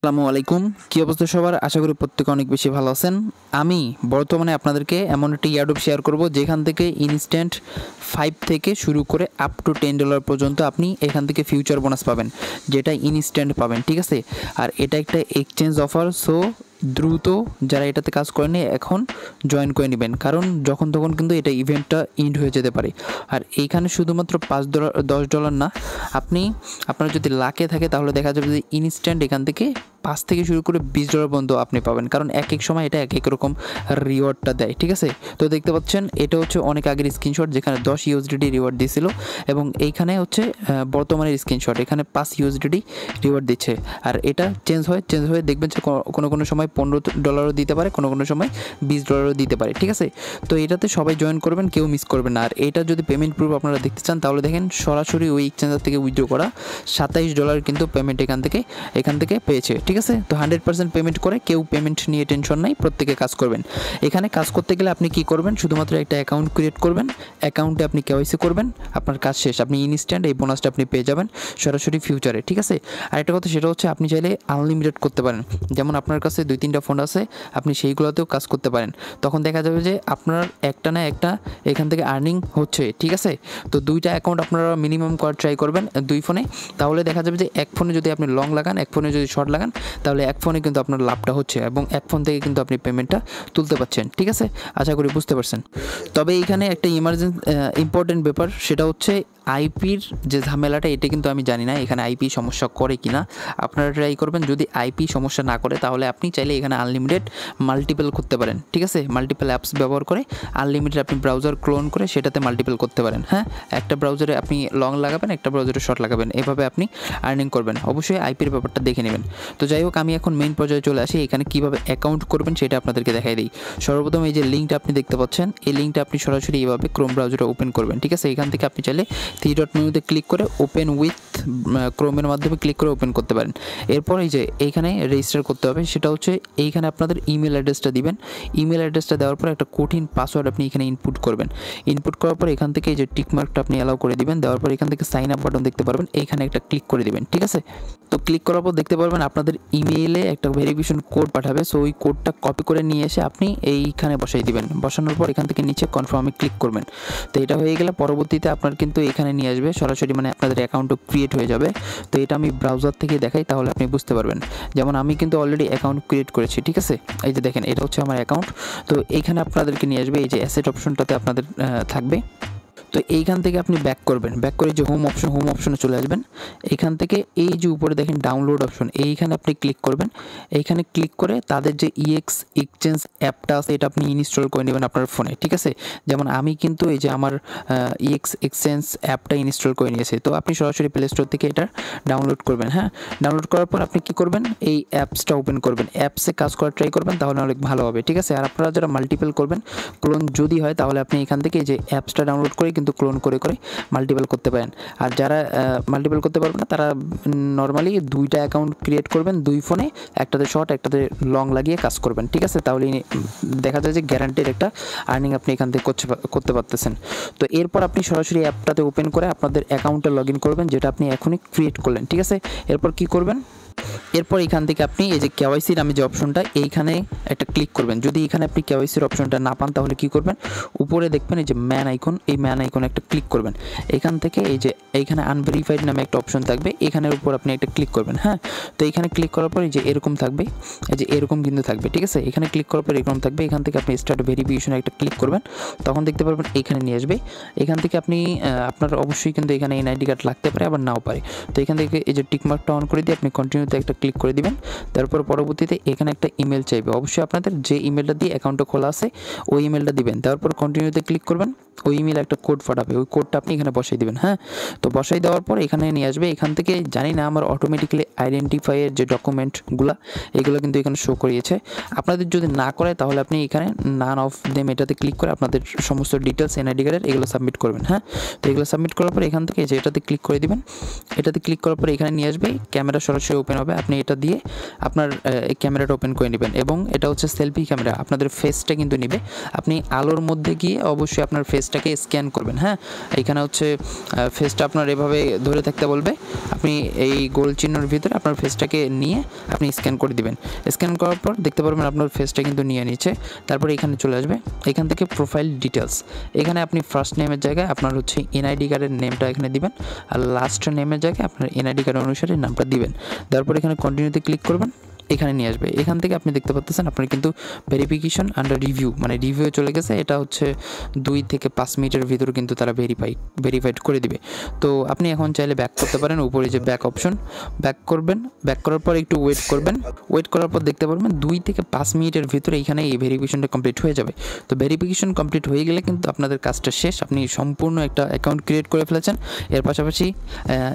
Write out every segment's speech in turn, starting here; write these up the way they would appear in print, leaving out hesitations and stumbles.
আসসালামু আলাইকুম। কি অবস্থা সবার? আশা করি প্রত্যেকে অনেক বেশি ভালো আছেন। আমি বর্তমানে আপনাদেরকে এমন একটি ইয়ারড্রপ শেয়ার করব যেখান থেকে ইনস্ট্যান্ট 5 থেকে শুরু করে আপ টু $10 পর্যন্ত আপনি এখান থেকে ফিউচার বোনাস পাবেন, যেটা ইনস্ট্যান্ট পাবেন, ঠিক আছে? আর এটা একটা এক্সচেঞ্জ অফার, সো দ্রুত যারা এটাতে কাজ করেনি এখন জয়েন করে নেবেন, কারণ যখন তখন কিন্তু এটা ইভেন্টটা এন্ড হয়ে যেতে পারে। আর এইখানে শুধুমাত্র $5 $10 না, আপনার যদি লাকে থাকে তাহলে দেখা যাবে যে ইনস্ট্যান্ট এখান থেকে 5 থেকে শুরু করে $20 পর্যন্ত আপনি পাবেন, কারণ এক এক সময় এটা এক এক রকম রিওয়ার্ডটা দেয়, ঠিক আছে? তো দেখতে পাচ্ছেন এটা হচ্ছে অনেক আগের স্ক্রিনশট যেখানে 10 USDT রিওয়ার্ড দিয়েছিল, এবং এইখানে হচ্ছে বর্তমানের স্ক্রিনশট, এখানে 5 USDT রিওয়ার্ড দিচ্ছে। আর এটা চেঞ্জ হয়ে দেখবেন যে কোনো সময় $15 দিতে পারে, কোনো সময় $20 দিতে পারে, ঠিক আছে? তো এটাতে সবাই জয়েন করবেন, কেউ মিস করবেন না। আর এটা যদি পেমেন্ট প্রুফ আপনারা দেখতে চান তাহলে দেখেন সরাসরি ওই এক্সচেঞ্জার থেকে উইথড্র করা $27 কিন্তু পেমেন্ট এখান থেকে পেয়েছে, ঠিক আছে? তো 100% পেমেন্ট করে, কেউ পেমেন্ট নিয়ে টেনশন নাই, প্রত্যেকে কাজ করবেন। এখানে কাজ করতে গেলে আপনি কি করবেন? শুধুমাত্র একটা অ্যাকাউন্ট ক্রিয়েট করবেন, অ্যাকাউন্টে আপনি কেওয়াইসি করবেন, আপনার কাজ শেষ। আপনি ইনস্ট্যান্ট এই বোনাসটা আপনি পেয়ে যাবেন সরাসরি ফিউচারে, ঠিক আছে? আর একটা কথা, সেটা হচ্ছে আপনি চাইলে আনলিমিটেড করতে পারেন। যেমন আপনার কাছে 2-3টা ফোন আছে, আপনি সেইগুলোতেও কাজ করতে পারেন। তখন দেখা যাবে যে আপনার একটা না একটা এখান থেকে আর্নিং হচ্ছে, ঠিক আছে? তো 2টা অ্যাকাউন্ট আপনারা মিনিমাম করার ট্রাই করবেন 2 ফোনে, তাহলে দেখা যাবে যে এক ফোনে যদি আপনি লং লাগান, এক ফোনে যদি শর্ট লাগান, তাহলে এক ফোনে কিন্তু আপনার লাভটা হচ্ছে এবং এক ফোন থেকে কিন্তু আপনি পেমেন্টটা তুলতে পারছেন, ঠিক আছে? আশা করি বুঝতে পারছেন। তবে এইখানে একটা ইম্পর্টেন্ট ব্যাপার, সেটা হচ্ছে আইপির যে ঝামেলাটা, এটা কিন্তু আমি জানি না এখানে আইপি সমস্যা করে কিনা। আপনারা ট্রাই করবেন, যদি আইপি সমস্যা না করে তাহলে আপনি চাইলে এখানে আনলিমিটেড মাল্টিপল করতে পারেন, ঠিক আছে? মাল্টিপল অ্যাপস ব্যবহার করে আনলিমিটেড আপনি ব্রাউজার ক্লোন করে সেটাতে মাল্টিপল করতে পারেন। হ্যাঁ, একটা ব্রাউজারে আপনি লং লাগাবেন, একটা ব্রাউজারে শর্ট লাগাবেন, এভাবে আপনি আর্নিং করবেন। অবশ্যই আইপির ব্যাপারটা দেখে নেবেন। তো যাই হোক, আমি এখন মেইন পর্যায়ে চলে আসি। এখানে কীভাবে অ্যাকাউন্ট করবেন সেটা আপনাদেরকে দেখাই দিই। সর্বপ্রথম এই যে লিঙ্কটা আপনি দেখতে পাচ্ছেন, এই লিঙ্কটা আপনি সরাসরি এইভাবে ক্রোম ব্রাউজারে ওপেন করবেন, ঠিক আছে? এখান থেকে আপনি চাইলে 3 ডট মেনুতে ক্লিক করে ওপেন উইথ ক্রোমের মাধ্যমে ক্লিক করে ওপেন করতে পারেন। এরপর এই যে এইখানে রেজিস্টার করতে হবে, সেটা হচ্ছে এইখানে আপনাদের ইমেল অ্যাড্রেসটা দিবেন। ইমেল অ্যাড্রেসটা দেওয়ার পর একটা কঠিন পাসওয়ার্ড আপনি এখানে ইনপুট করবেন। ইনপুট করার পর এখান থেকে এই যে টিক মার্কটা আপনি অ্যালাউ করে দিবেন। দেওয়ার পর এখান থেকে সাইন আপ বাটন দেখতে পারবেন, এইখানে একটা ক্লিক করে দিবেন, ঠিক আছে? তো ক্লিক করার পর দেখতে পারবেন আপনাদের ইমেইলে একটা ভেরিফিকেশন কোড পাঠাবে। সো ওই কোডটা কপি করে নিয়ে এসে আপনি এইখানে বসাই দিবেন। বসানোর পর এখান থেকে নিচে কনফার্মে ক্লিক করবেন। তো এটা হয়ে গেলে পরবর্তীতে আপনার কিন্তু এখানে নিয়ে আসবে সরাসরি, মানে আপনাদের অ্যাকাউন্টও ক্রিয়েট হয়ে যাবে। তো এটা আমি ব্রাউজার থেকে দেখাই, তাহলে আপনি বুঝতে পারবেন। যেমন আমি কিন্তু অলরেডি অ্যাকাউন্ট ক্রিয়েট করেছি, ঠিক আছে? এই যে দেখেন, এটা হচ্ছে আমার অ্যাকাউন্ট। তো এইখানে আপনাদেরকে নিয়ে আসবে, এই যে অ্যাসেট অপশনটাতে আপনাদের থাকবে। তো এইখান থেকে আপনি ব্যাক করবেন, ব্যাক করে যে হোম অপশনে চলে আসবেন। এইখান থেকে এই যে উপরে দেখেন ডাউনলোড অপশন, এইখানে আপনি ক্লিক করবেন। এইখানে ক্লিক করে তাদের যে এক্সচেঞ্জ অ্যাপটা আছে এটা আপনি ইনস্টল করে নেবেন আপনার ফোনে, ঠিক আছে? যেমন আমি কিন্তু এই যে আমার এক্সচেঞ্জ অ্যাপটা ইনস্টল করে নিয়েছি। তো আপনি সরাসরি প্লে স্টোর থেকে এটা ডাউনলোড করবেন। হ্যাঁ, ডাউনলোড করার পর আপনি কী করবেন? এই অ্যাপসটা ওপেন করবেন, অ্যাপসে কাজ করার ট্রাই করবেন, তাহলে অনেক ভালো হবে, ঠিক আছে? আর আপনারা যারা মাল্টিপল করবেন, ক্লোন যদি হয়, তাহলে আপনি এখান থেকে যে অ্যাপসটা ডাউনলোড করে কিন্তু ক্লোন করে মাল্টিপল করতে পারেন। আর যারা মাল্টিপল করতে পারবেন না, তারা নর্মালি 2টা অ্যাকাউন্ট ক্রিয়েট করবেন 2 ফোনে, একটাতে শর্ট একটাতে লং লাগিয়ে কাজ করবেন, ঠিক আছে? তাহলে দেখা যায় যে গ্যারান্টির একটা আর্নিং আপনি এখান থেকে করতে পারতেছেন। তো এরপর আপনি সরাসরি অ্যাপটাতে ওপেন করে আপনাদের অ্যাকাউন্টে লগ ইন করবেন, যেটা আপনি এখনই ক্রিয়েট করলেন, ঠিক আছে? এরপর কি করবেন? এরপর এখান থেকে আপনি এই যে কেওয়াইসি নামে যে অপশনটা, এইখানে একটা ক্লিক করবেন। যদি এখানে আপনি কেওয়াইসির অপশনটা না পান, তাহলে কি করবেন? উপরে দেখবেন এই যে ম্যান আইকন, এই ম্যান আইকনে একটা ক্লিক করবেন। এখান থেকে এই যে এইখানে আনভেরিফাইড নামে একটা অপশন থাকবে, এখানের উপর আপনি একটা ক্লিক করবেন। হ্যাঁ, তো এইখানে ক্লিক করার পর এই যে এরকম থাকবে, এই যে এরকম কিন্তু থাকবে, ঠিক আছে? এখানে ক্লিক করার পর এরকম থাকবে। এখান থেকে আপনি স্টার্ট ভেরিফিকেশনে একটা ক্লিক করবেন, তখন দেখতে পারবেন এখানে নিয়ে আসবে। এখান থেকে আপনি আপনার অবশ্যই কিন্তু এখানে এনআইডি কার্ড লাগতে পারে, আবার নাও পারে। তো এখান থেকে এই যে টিক মার্কটা অন করে দিয়ে আপনি কন্টিনিউতে একটা ক্লিক করে দিবেন। তারপর পরবর্তীতে এখানে একটা ইমেল চাইবে, অবশ্যই আপনাদের যে ইমেলটা দিয়ে অ্যাকাউন্টটা খোলা আছে ওই ইমেলটা দিবেন। তারপর কন্টিনিউতে ক্লিক করবেন, ওই ইমেলে একটা কোড পাঠাবে, ওই কোডটা আপনি এখানে বসাই দিবেন। হ্যাঁ, তো বসাই দেওয়ার পর এখানে নিয়ে আসবে। এখান থেকে জানি না, আমার অটোমেটিক্যালি আইডেন্টিফাইয়ের যে ডকুমেন্টগুলো, এগুলো কিন্তু এখানে শো করিয়েছে। আপনাদের যদি না করে, তাহলে আপনি এখানে নান অফ দেম এটাতে ক্লিক করে আপনাদের সমস্ত ডিটেলস এনআইডি কার্ডের এগুলো সাবমিট করবেন। হ্যাঁ, তো এগুলো সাবমিট করার পর এখান থেকে যে এটাতে ক্লিক করে দিবেন। এটাতে ক্লিক করার পর এখানে নিয়ে আসবে, ক্যামেরা সরাসরি ওপেন হবে। আপনি এটা দিয়ে আপনার এই ক্যামেরাটা ওপেন করে নেবেন, এবং এটা হচ্ছে সেলফি ক্যামেরা, আপনাদের ফেসটা কিন্তু নেবে। আপনি আলোর মধ্যে গিয়ে অবশ্যই আপনার ফেস ফেসটাকে স্ক্যান করবেন। হ্যাঁ, এইখানে হচ্ছে ফেসটা আপনার এভাবে ধরে থাকতে বলবে, আপনি এই গোল চিহ্নের ভিতরে আপনার ফেসটাকে নিয়ে আপনি স্ক্যান করে দিবেন। স্ক্যান করার পর দেখতে পারবেন আপনার ফেসটা কিন্তু নিয়ে নিচ্ছে। তারপরে এখানে চলে আসবে, এখান থেকে প্রোফাইল ডিটেলস, এখানে আপনি ফার্স্ট নেমের জায়গায় আপনার হচ্ছে এনআইডি কার্ডের নেমটা এখানে দিবেন, আর লাস্ট নেমের জায়গায় আপনার এনআইডি কার্ড অনুসারে নামটা দিবেন। তারপর এখানে কন্টিনিউতে ক্লিক করবেন, এখানে নিয়ে আসবে। এখান থেকে আপনি দেখতে পাচ্ছেন আপনার কিন্তু ভেরিফিকেশন আন্ডার রিভিউ, মানে রিভিউ চলে গেছে। এটা হচ্ছে 2 থেকে 5 মিনিটের ভিতরে কিন্তু তারা ভেরিফাইড করে দিবে। তো আপনি এখন চাইলে ব্যাক করতে পারেন, উপরে যে ব্যাক অপশন, ব্যাক করবেন। ব্যাক করার পর একটু ওয়েট করবেন, ওয়েট করার পর দেখতে পারবেন 2 থেকে 5 মিনিটের ভিতরে এখানে এই ভেরিফিকেশনটা কমপ্লিট হয়ে যাবে। তো ভেরিফিকেশন কমপ্লিট হয়ে গেলে কিন্তু আপনাদের কাজটা শেষ, আপনি সম্পূর্ণ একটা অ্যাকাউন্ট ক্রিয়েট করে ফেলেছেন, এর পাশাপাশি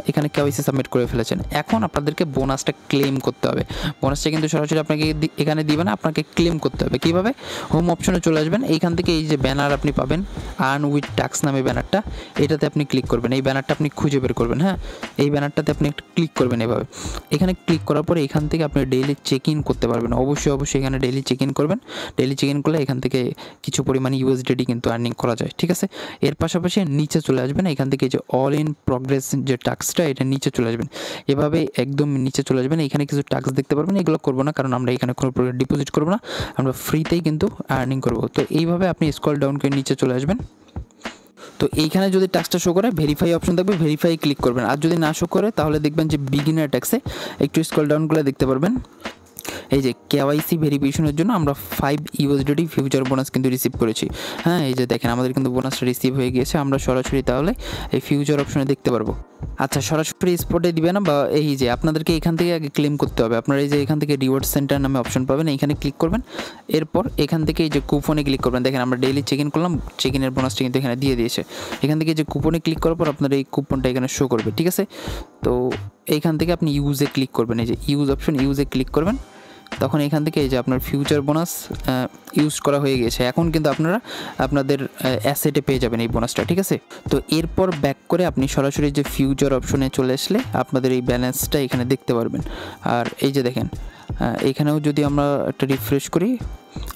এখানে কেওয়াইসি সাবমিট করে ফেলেছেন। এখন আপনাদেরকে বোনাসটা ক্লেম করতে হবে। বোনাসটা কিন্তু সরাসরি আপনাকে এখানে দিবে না, আপনাকে ক্লেম করতে হবে। কীভাবে? হোম অপশনে চলে আসবেন, এইখান থেকে এই যে ব্যানার আপনি পাবেন আর্ন উইথ ট্যাক্স নামে ব্যানারটা, এটাতে আপনি ক্লিক করবেন। এই ব্যানারটা আপনি খুঁজে বের করবেন। হ্যাঁ, এই ব্যানারটাতে আপনি একটা ক্লিক করবেন এভাবে। এখানে ক্লিক করার পরে এখান থেকে আপনি ডেইলি চেক ইন করতে পারবেন। অবশ্যই এখানে ডেইলি চেক ইন করবেন। ডেইলি চেক ইন করলে এখান থেকে কিছু পরিমাণে ইউএসডিটি কিন্তু আর্নিং করা যায়। ঠিক আছে, এর পাশাপাশি নিচে চলে আসবেন, এখান থেকে যে অল ইন প্রগ্রেস যে টাস্কটা, এটা নিচে চলে আসবেন। এভাবে একদম নিচে চলে আসবেন, এখানে কিছু টাস্ক দেখতে পারবেন। এগুলো করবো না, কারণ আমরা এখানে কোনো ডিপোজিট করবো না, আমরা ফ্রিতেই কিন্তু আর্নিং করব। তো এইভাবে আপনি স্ক্রল ডাউন করে নিচে চলে আসবেন। তো এইখানে যদি ট্যাক্সটা শো করে ভেরিফাই অপশন থাকবে, ভেরিফাই ক্লিক করবেন। আর যদি না শো করে তাহলে দেখবেন যে বিগিনার ট্যাক্সে একটু স্ক্রল ডাউন করে দেখতে পারবেন এই যে কেওয়াইসি ভেরিফিকেশনের জন্য আমরা 5 ইউএসডিটি ফিউচার বোনাস কিন্তু রিসিভ করেছি। হ্যাঁ, এই যে দেখেন আমাদের কিন্তু বোনাসটা রিসিভ হয়ে গিয়েছে। আমরা সরাসরি তাহলে এই ফিউচার অপশনে দেখতে পারবো। আচ্ছা, সরাসরি স্পটে দিবে না, বা এই যে আপনাদেরকে এখান থেকে আগে ক্লেম করতে হবে। আপনারা এই যে এখান থেকে রিওয়ার্ড সেন্টার নামে অপশন পাবেন, এখানে ক্লিক করবেন। এরপর এখান থেকে এই যে কুপনে ক্লিক করবেন। দেখেন আমরা ডেইলি চেক ইন করলাম, চেক ইনের বোনাসটা কিন্তু এখানে দিয়ে দিয়েছে। এখান থেকে যে কুপনে ক্লিক করার পর আপনার এই কুপনটা এখানে শো করবে। ঠিক আছে, তো এইখান থেকে আপনি ইউজে ক্লিক করবেন, এই যে ইউজ অপশন, ইউজে ক্লিক করবেন। তখন এখান থেকে এই যে আপনার ফিউচার বোনাস ইউজ করা হয়ে গেছে। এখন কিন্তু আপনারা আপনাদের অ্যাসেটে পেয়ে যাবেন এই বোনাসটা। ঠিক আছে, তো এরপর ব্যাক করে আপনি সরাসরি যে ফিউচার অপশনে চলে আসলে আপনাদের এই ব্যালেন্সটা এখানে দেখতে পারবেন। আর এই যে দেখেন এখানেও যদি আমরা একটা রিফ্রেশ করি,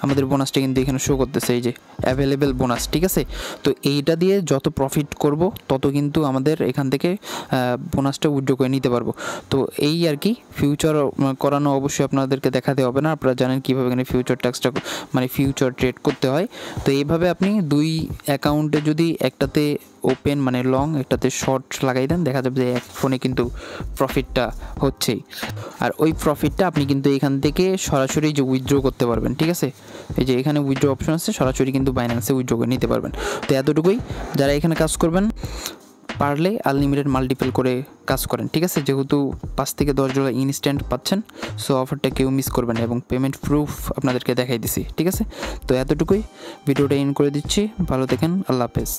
আমাদের বোনাসটা কিন্তু এখানে শো করতেছে, এই যে অ্যাভেলেবেল বোনাস। ঠিক আছে, তো এইটা দিয়ে যত প্রফিট করব তত কিন্তু আমাদের এখান থেকে বোনাসটা উইথড্র করে নিতে পারবো। তো এই আর কি, ফিউচার করানো অবশ্যই আপনাদেরকে দেখাতে হবে না, আপনারা জানেন কীভাবে এখানে ফিউচার ট্যাক্সটা মানে ফিউচার ট্রেড করতে হয়। তো এইভাবে আপনি 2 অ্যাকাউন্টে যদি একটাতে ওপেন মানে লং, একটাতে শর্ট লাগাই দেন, দেখা যাবে যে এক ফোনে কিন্তু প্রফিটটা হচ্ছেই। আর ওই প্রফিটটা আপনি কিন্তু এখান থেকে সরাসরি যে উইথড্র করতে পারবেন। ঠিক আছে, এই যে এখানে উইথড্র অপশন আছে, সরাসরি কিন্তু বাইন্যান্সে উইথড্র করে নিতে পারবেন। তো এতটুকুই, যারা এখানে কাজ করবেন পারলে আনলিমিটেড মাল্টিপল করে কাজ করেন। ঠিক আছে, যেহেতু 5 থেকে 10 ডলার ইনস্ট্যান্ট পাচ্ছেন, সো অফারটা কেউ মিস করবেন না, এবং পেমেন্ট প্রুফ আপনাদেরকে দেখাই দিছি। ঠিক আছে, তো এতটুকুই, ভিডিওটা এন্ড করে দিচ্ছি। ভালো থাকেন, আল্লাহ হাফেজ।